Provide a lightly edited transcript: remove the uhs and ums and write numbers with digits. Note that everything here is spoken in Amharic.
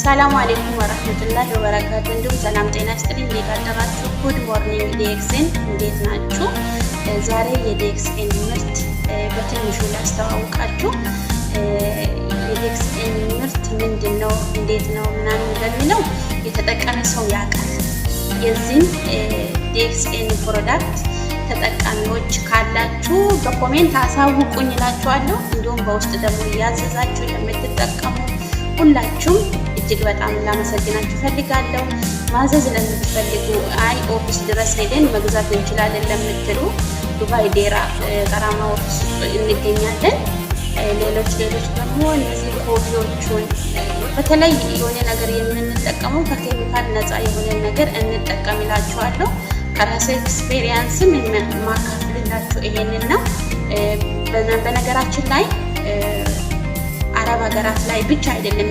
ሰላም አለይኩም ወራህመቱላሂ ወበረካቱ። እንዲሁም ሰላም ጤና ይስጥልኝ። እንዴት አደራችሁ? ጉድ ሞርኒንግ ዲኤክስኤን እንዴት ናችሁ? ዛሬ የዲኤክስኤን ምርት በትንሹ ላስተዋውቃችሁ። የዲኤክስኤን ምርት ምንድነው፣ እንዴት ነው ምናምን እንደሚለው የተጠቀመ ሰው ያውቃል። የዚህን ዲኤክስኤን ፕሮዳክት ተጠቃሚዎች ካላችሁ በኮሜንት አሳውቁኝ እላችኋለሁ። እንዲሁም በውስጥ ደግሞ እያዘዛችሁ የምትጠቀሙ ሁላችሁም እጅግ በጣም ላመሰግናችሁ ፈልጋለሁ። ማዘዝ ለምትፈልጉ ኦፊስ ድረስ ሄደን መግዛት እንችላለን ለምትሉ ዱባይ ዴራ ቀራማ ኦፊስ እንገኛለን። ሌሎች ደግሞ እነዚህ ኮፊዎቹን በተለይ የሆነ ነገር የምንጠቀመው ከኬሚካል ነፃ የሆነ ነገር እንጠቀምላችኋለሁ። ከራሴ ኤክስፔሪየንስም ማካፍልላችሁ ይሄንን ነው። በነገራችን ላይ አረብ ሀገራት ላይ ብቻ አይደለም